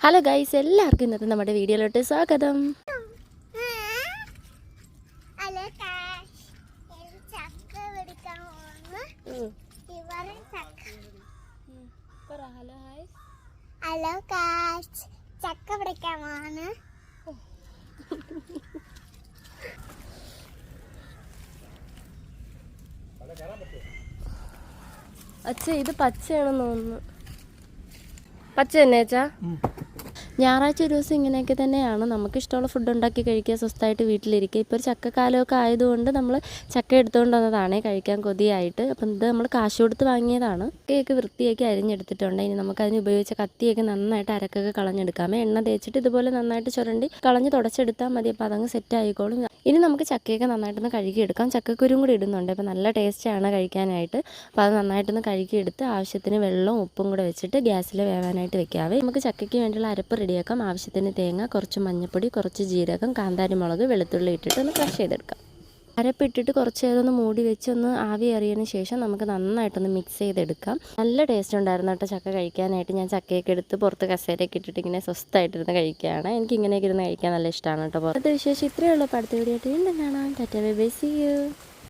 Hello guys, എല്ലാവർക്കും ഇന്നത്തെ നമ്മുടെ വീഡിയോയിലോട്ട് സ്വാഗതം. ഹലോ കാശ് ചക്ക പിടിക്കാമാണ്. അച്ഛ ഇത് പച്ചയാണെന്ന് തോന്നുന്നു. പച്ച തന്നെ അച്ഛാ. ഞായറാഴ്ച ഒരു ദിവസം ഇങ്ങനെയൊക്കെ തന്നെയാണ്. നമുക്ക് ഇഷ്ടമുള്ള ഫുഡ് ഉണ്ടാക്കി കഴിക്കുക, സ്വസ്ഥമായിട്ട് വീട്ടിലിരിക്കുക. ഇപ്പോൾ ഒരു ചക്കക്കാലമൊക്കെ ആയതുകൊണ്ട് നമ്മൾ ചക്ക എടുത്തുകൊണ്ട് വന്നതാണേ കഴിക്കാൻ കൊതിയായിട്ട്. അപ്പം ഇത് നമ്മൾ കാശ് കൊടുത്ത് വാങ്ങിയതാണ്. കേക്ക് വൃത്തിയാക്കി അരിഞ്ഞെടുത്തിട്ടുണ്ട്. ഇനി നമുക്കതിന് ഉപയോഗിച്ച കത്തിയൊക്കെ നന്നായിട്ട് അരക്കൊക്കെ കളഞ്ഞെടുക്കാമേ. എണ്ണ തേച്ചിട്ട് ഇതുപോലെ നന്നായിട്ട് ചുരണ്ടി കളഞ്ഞ് തുടച്ചെടുത്താൽ മതി. അപ്പോൾ അതങ്ങ് സെറ്റ് ആയിക്കോളും. ഇനി നമുക്ക് ചക്കയൊക്കെ നന്നായിട്ടൊന്ന് കഴുകിയെടുക്കാം. ചക്കക്കുരും കൂടി ഇടുന്നുണ്ട്. അപ്പോൾ നല്ല ടേസ്റ്റാണ് കഴിക്കാനായിട്ട്. അപ്പോൾ അത് നന്നായിട്ടൊന്ന് കഴുകിയെടുത്ത് ആവശ്യത്തിന് വെള്ളവും ഉപ്പും കൂടെ വെച്ചിട്ട് ഗ്യാസിൽ വേവാനായിട്ട് വെക്കാവേ. നമുക്ക് ചക്കയ്ക്ക് വേണ്ടിയുള്ള അരപ്പ് റെഡിയാക്കാം. ആവശ്യത്തിന് തേങ്ങ, കുറച്ച് മഞ്ഞൾപ്പൊടി, കുറച്ച് ജീരകം, കാന്താരിമുളക്, വെളുത്തുള്ളി ഇട്ടിട്ട് ഒന്ന് ക്രഷ് ചെയ്തെടുക്കാം. അരപ്പിട്ടിട്ട് കുറച്ച് നേരം ഒന്ന് മൂടി വെച്ച് ഒന്ന് ആവി അറിയതിന് ശേഷം നമുക്ക് നന്നായിട്ടൊന്ന് മിക്സ് ചെയ്തെടുക്കാം. നല്ല ടേസ്റ്റ് ഉണ്ടായിരുന്നു കേട്ടോ ചക്ക കഴിക്കാനായിട്ട്. ഞാൻ ചക്കയൊക്കെ എടുത്ത് പുറത്ത് കസേരയൊക്കെ ഇട്ടിട്ട് ഇങ്ങനെ സ്വസ്ഥമായിട്ടിരുന്ന് കഴിക്കുകയാണ്. എനിക്ക് ഇങ്ങനെയൊക്കെ ഇരുന്ന് കഴിക്കാൻ നല്ല ഇഷ്ടമാണ് കേട്ടോ. അടുത്ത വിശേഷം ഇത്രയേ ഉള്ളൂ. അടുത്ത വീഡിയോ ആയിട്ട് വീണ്ടും കാണാം. Tata bye bye, see U.